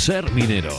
Ser Minero.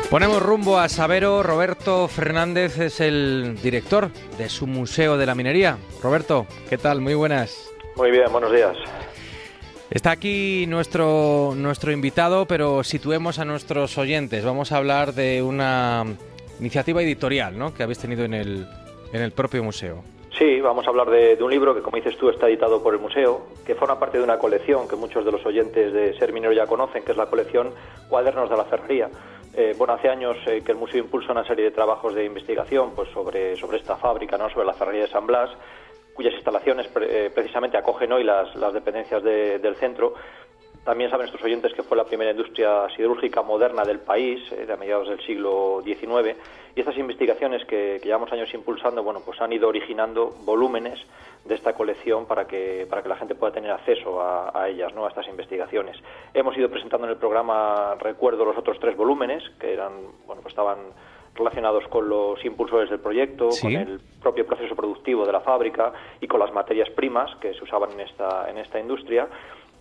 Ponemos rumbo a Sabero. Roberto Fernández es el director de su Museo de la Minería. Roberto, ¿qué tal? Muy buenas. Muy bien, buenos días. Está aquí nuestro invitado, pero situemos a nuestros oyentes. Vamos a hablar de una iniciativa editorial, ¿no?, que habéis tenido en el propio museo. Sí, vamos a hablar de un libro que, como dices tú, está editado por el museo, que forma parte de una colección que muchos de los oyentes de Ser Minero ya conocen, que es la colección Cuadernos de la Ferrería. Hace años que el museo impulsa una serie de trabajos de investigación pues sobre esta fábrica, ¿no?, sobre la ferrería de San Blas, cuyas instalaciones precisamente acogen hoy las dependencias del centro. También saben estos oyentes que fue la primera industria siderúrgica moderna del país, de a mediados del siglo XIX, y estas investigaciones que llevamos años impulsando, bueno, pues han ido originando volúmenes de esta colección para que la gente pueda tener acceso a ellas, ¿no?, a estas investigaciones. Hemos ido presentando en el programa, recuerdo, los otros 3 volúmenes, que eran, bueno, pues estaban relacionados con los impulsores del proyecto, ¿sí?, con el propio proceso productivo de la fábrica y con las materias primas que se usaban en esta industria.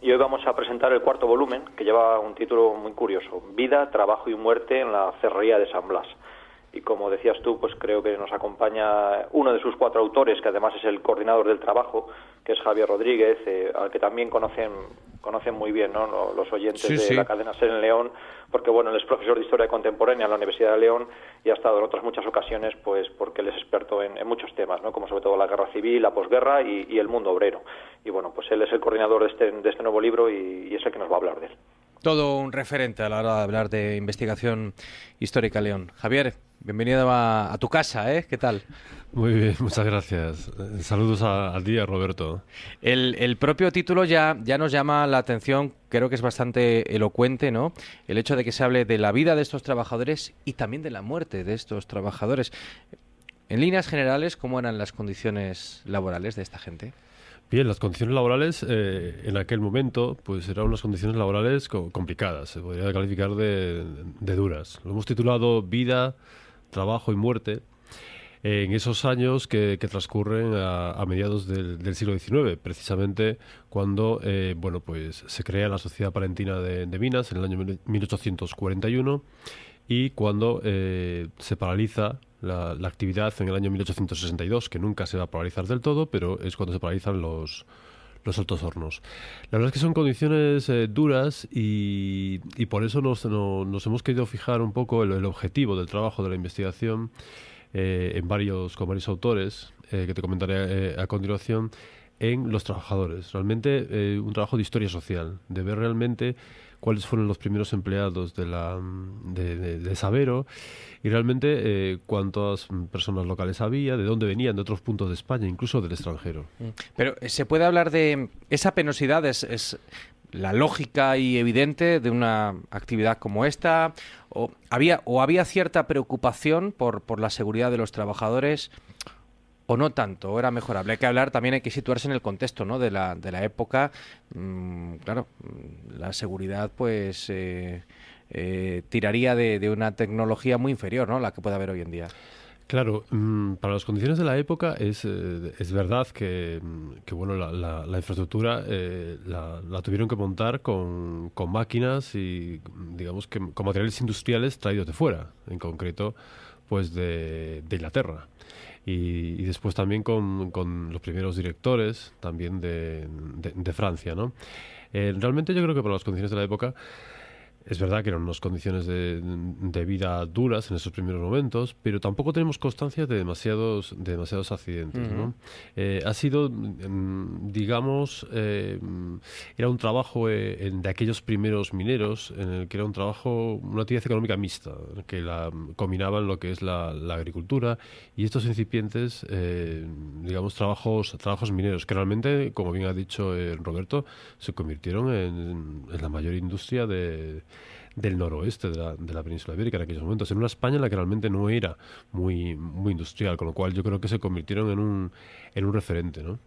Y hoy vamos a presentar el 4º volumen, que lleva un título muy curioso: Vida, Trabajo y Muerte en la Ferrería de San Blas. Y como decías tú, pues creo que nos acompaña uno de sus 4 autores, que además es el coordinador del trabajo, que es Javier Rodríguez, al que también conocen muy bien, ¿no?, los oyentes de la cadena SER en León, porque bueno, él es profesor de Historia Contemporánea en la Universidad de León y ha estado en otras muchas ocasiones pues porque él es experto en muchos temas, ¿no?, como sobre todo la guerra civil, la posguerra y el mundo obrero. Y bueno, pues él es el coordinador de este nuevo libro y es el que nos va a hablar de él. Todo un referente a la hora de hablar de investigación histórica, León. Javier, bienvenido a tu casa, ¿eh? ¿Qué tal? Muy bien, muchas gracias. Saludos al día, Roberto. El propio título ya nos llama la atención, creo que es bastante elocuente, ¿no?, el hecho de que se hable de la vida de estos trabajadores y también de la muerte de estos trabajadores. En líneas generales, ¿cómo eran las condiciones laborales de esta gente? Bien, las condiciones laborales en aquel momento pues eran unas condiciones laborales complicadas, se podría calificar de duras. Lo hemos titulado Vida, Trabajo y Muerte en esos años que transcurren a mediados del siglo XIX, precisamente cuando pues se crea la Sociedad Palentina de Minas en el año 1841 y cuando se paraliza la actividad en el año 1862, que nunca se va a paralizar del todo, pero es cuando se paralizan los altos hornos. La verdad es que son condiciones duras y por eso nos hemos querido fijar un poco el objetivo del trabajo de la investigación con varios autores, que te comentaré a continuación, en los trabajadores. Realmente un trabajo de historia social, de ver realmente cuáles fueron los primeros empleados de Sabero y realmente cuántas personas locales había, de dónde venían, de otros puntos de España, incluso del extranjero. Pero se puede hablar de esa penosidad, es la lógica y evidente de una actividad como esta, o había cierta preocupación por la seguridad de los trabajadores, o no tanto, o era mejorable. Hay que hablar, también hay que situarse en el contexto, ¿no?, de la época. Claro, la seguridad pues tiraría de una tecnología muy inferior, ¿no?, a la que puede haber hoy en día. Claro, para las condiciones de la época es verdad que bueno, la infraestructura la tuvieron que montar con máquinas y digamos que con materiales industriales traídos de fuera, en concreto pues de Inglaterra. Y después también con los primeros directores también de Francia, ¿no? Realmente yo creo que para las condiciones de la época Es verdad que eran unas condiciones de vida duras en esos primeros momentos, pero tampoco tenemos constancia de demasiados accidentes, ¿no? Ha sido, digamos, era un trabajo de aquellos primeros mineros, en el que era un trabajo, una actividad económica mixta, que combinaban lo que es la agricultura y estos incipientes, digamos, trabajos mineros, que realmente, como bien ha dicho Roberto, se convirtieron en la mayor industria del noroeste de la península ibérica en aquellos momentos, en una España en la que realmente no era muy industrial, con lo cual yo creo que se convirtieron en un referente, ¿no?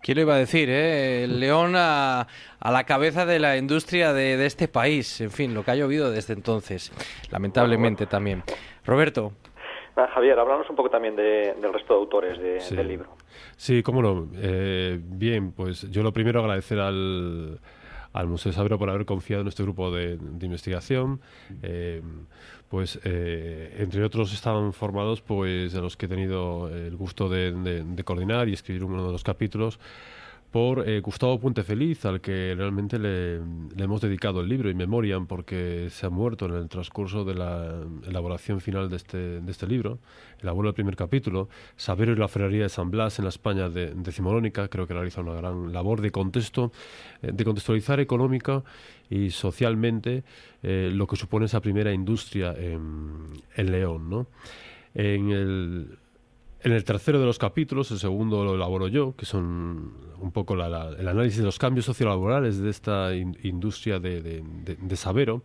¿Quién lo iba a decir, El León a la cabeza de la industria de este país. En fin, lo que ha llovido desde entonces, lamentablemente también. Roberto. Javier, háblanos un poco también del resto de autores del libro. Sí, cómo no. Bien, pues yo lo primero agradecer al Museo de Sabero por haber confiado en este grupo de investigación. Entre otros estaban formados, pues, de los que he tenido el gusto de coordinar y escribir uno de los capítulos, por Gustavo Puente Feliz, al que realmente le hemos dedicado el libro In Memoriam, porque se ha muerto en el transcurso de la elaboración final de este libro. El abuelo del primer capítulo, Sabero y la Ferrería de San Blas en la España decimonónica. Creo que realiza una gran labor de contextualizar económica y socialmente lo que supone esa primera industria en León, ¿no? En el tercero de los capítulos, el segundo lo elaboro yo, que son un poco el análisis de los cambios sociolaborales de esta industria de Sabero.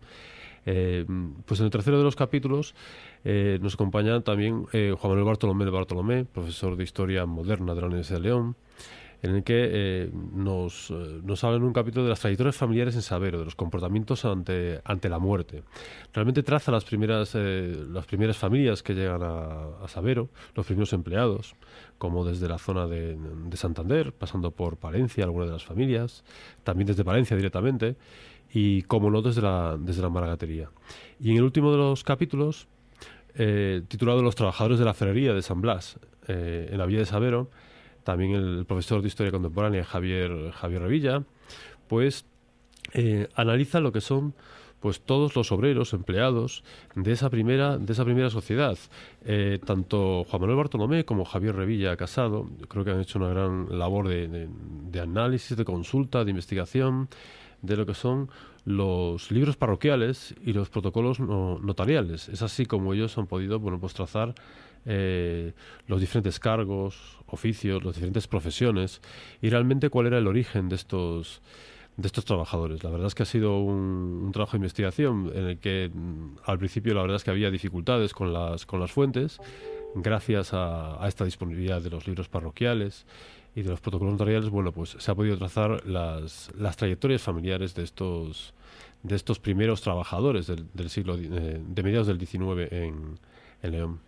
Pues en el tercero de los capítulos nos acompaña también Juan Manuel Bartolomé de Bartolomé, profesor de Historia Moderna de la Universidad de León, en el que nos habla en un capítulo de las trayectorias familiares en Sabero, de los comportamientos ante la muerte. Realmente traza las primeras familias que llegan a Sabero, los primeros empleados, como desde la zona de Santander, pasando por Palencia, algunas de las familias, también desde Palencia directamente, y como no desde la maragatería. Y en el último de los capítulos, titulado Los trabajadores de la ferrería de San Blas, en la villa de Sabero, también el profesor de Historia Contemporánea Javier Revilla, pues analiza lo que son, pues, todos los obreros empleados de esa primera sociedad. Tanto Juan Manuel Bartolomé como Javier Revilla Casado, creo que han hecho una gran labor de análisis, de consulta, de investigación de lo que son los libros parroquiales y los protocolos notariales. Es así como ellos han podido, pues trazar los diferentes cargos, oficios, las diferentes profesiones y realmente cuál era el origen de estos trabajadores. La verdad es que ha sido un trabajo de investigación en el que al principio la verdad es que había dificultades con las fuentes. Gracias a esta disponibilidad de los libros parroquiales y de los protocolos notariales, bueno, pues se ha podido trazar las trayectorias familiares de estos primeros trabajadores del siglo de mediados del XIX en León.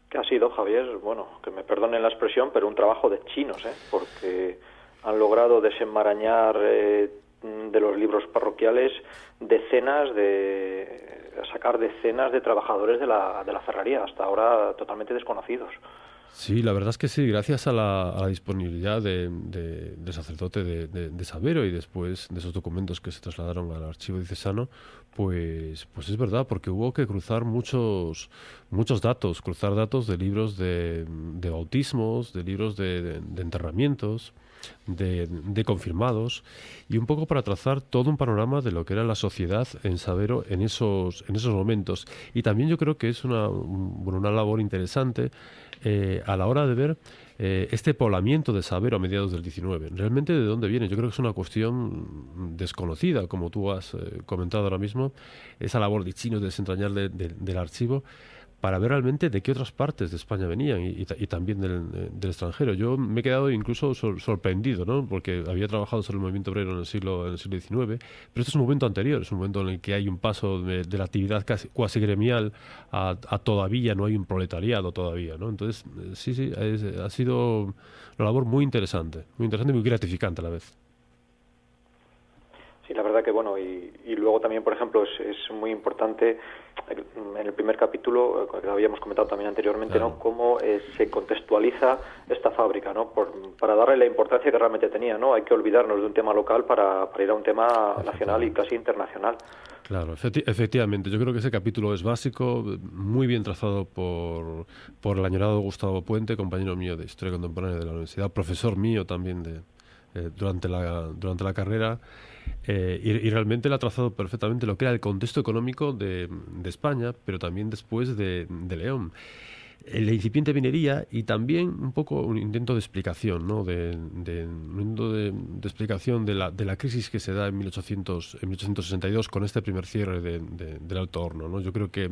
Que ha sido, Javier, bueno, que me perdonen la expresión, pero un trabajo de chinos, porque han logrado desenmarañar de los libros parroquiales sacar decenas de trabajadores de la ferrería, hasta ahora totalmente desconocidos. Sí, la verdad es que sí, gracias a la disponibilidad del sacerdote de Sabero y después de esos documentos que se trasladaron al archivo diocesano, pues es verdad, porque hubo que cruzar muchos datos, de libros de bautismos, de libros de enterramientos, de confirmados, y un poco para trazar todo un panorama de lo que era la sociedad en Sabero en esos momentos. Y también yo creo que es una labor interesante a la hora de ver este poblamiento de Sabero a mediados del XIX. Realmente, ¿de dónde viene? Yo creo que es una cuestión desconocida, como tú has comentado ahora mismo, esa labor de chinos de desentrañar del archivo, para ver realmente de qué otras partes de España venían y también del extranjero. Yo me he quedado incluso sorprendido, ¿no? Porque había trabajado sobre el movimiento obrero en el siglo XIX, pero este es un momento anterior, es un momento en el que hay un paso de la actividad cuasi gremial a todavía no hay un proletariado todavía, ¿no? Entonces, sí, ha sido una labor muy interesante y muy gratificante a la vez. Sí, la verdad que bueno, y luego también, por ejemplo, es muy importante en el primer capítulo, que habíamos comentado también anteriormente, claro, ¿no?, cómo se contextualiza esta fábrica, ¿no?, para darle la importancia que realmente tenía, ¿no? Hay que olvidarnos de un tema local para ir a un tema nacional y casi internacional. Claro, efectivamente. Yo creo que ese capítulo es básico, muy bien trazado por el añorado Gustavo Puente, compañero mío de Historia Contemporánea de la universidad, profesor mío también durante la carrera, y realmente le ha trazado perfectamente lo que era el contexto económico de España, pero también después de León. La incipiente minería y también un poco un intento de explicación, ¿no? Un intento de explicación de la crisis que se da en 1862 con este primer cierre del Alto Horno, ¿no? Yo creo que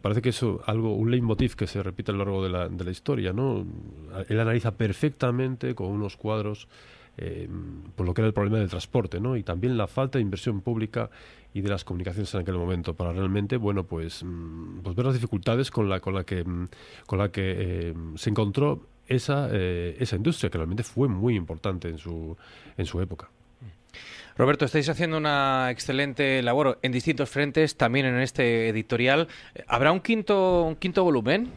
parece que es un leitmotiv que se repite a lo largo de la historia, ¿no? Él analiza perfectamente con unos cuadros por lo que era el problema del transporte, ¿no? Y también la falta de inversión pública y de las comunicaciones en aquel momento para realmente, bueno, pues ver las dificultades con la que se encontró esa industria, que realmente fue muy importante en su época. Roberto, estáis haciendo una excelente labor en distintos frentes, también en este editorial. ¿Habrá un quinto volumen?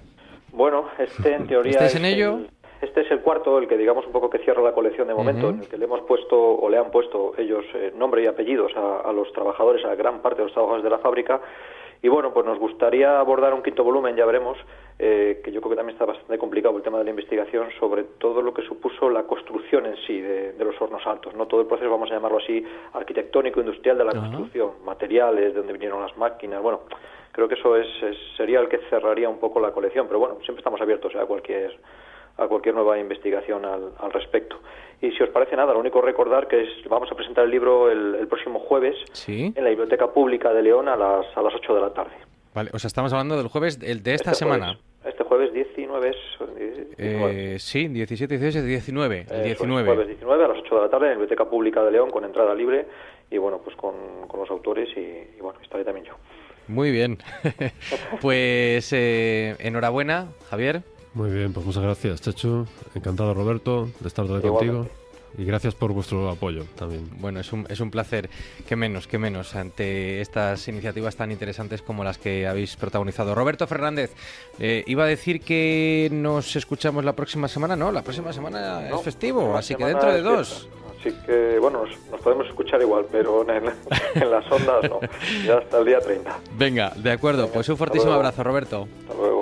Bueno, en teoría ¿estáis en ello? Este es el cuarto, el que digamos un poco que cierra la colección de momento, en el que le hemos puesto, o le han puesto ellos nombre y apellidos a los trabajadores, a gran parte de los trabajadores de la fábrica. Y bueno, pues nos gustaría abordar un quinto volumen, ya veremos, que yo creo que también está bastante complicado el tema de la investigación, sobre todo lo que supuso la construcción en sí de los hornos altos, ¿no? Todo el proceso, vamos a llamarlo así, arquitectónico, industrial de la construcción, materiales, de donde vinieron las máquinas, bueno, creo que eso sería el que cerraría un poco la colección, pero bueno, siempre estamos abiertos a cualquier nueva investigación al respecto. Y si os parece nada, lo único recordar que vamos a presentar el libro el próximo jueves en la Biblioteca Pública de León a las 8 de la tarde. Vale, o sea, estamos hablando del jueves de esta semana. Este jueves 19 sí, 17, 18, 19. El 19. Jueves 19 a las 8 de la tarde en la Biblioteca Pública de León con entrada libre y bueno, pues con los autores y bueno, estaré también yo. Muy bien. Pues enhorabuena, Javier. Muy bien, pues muchas gracias, Chechu. Encantado, Roberto, de estar contigo. Y gracias por vuestro apoyo también. Bueno, es un placer, qué menos, ante estas iniciativas tan interesantes como las que habéis protagonizado. Roberto Fernández, iba a decir que nos escuchamos la próxima semana, ¿no? La próxima semana es festivo, así que dentro de 2. Así que, bueno, nos podemos escuchar igual, pero en las ondas no, ya hasta el día 30. Venga, de acuerdo, pues un fortísimo abrazo, Roberto. Hasta luego.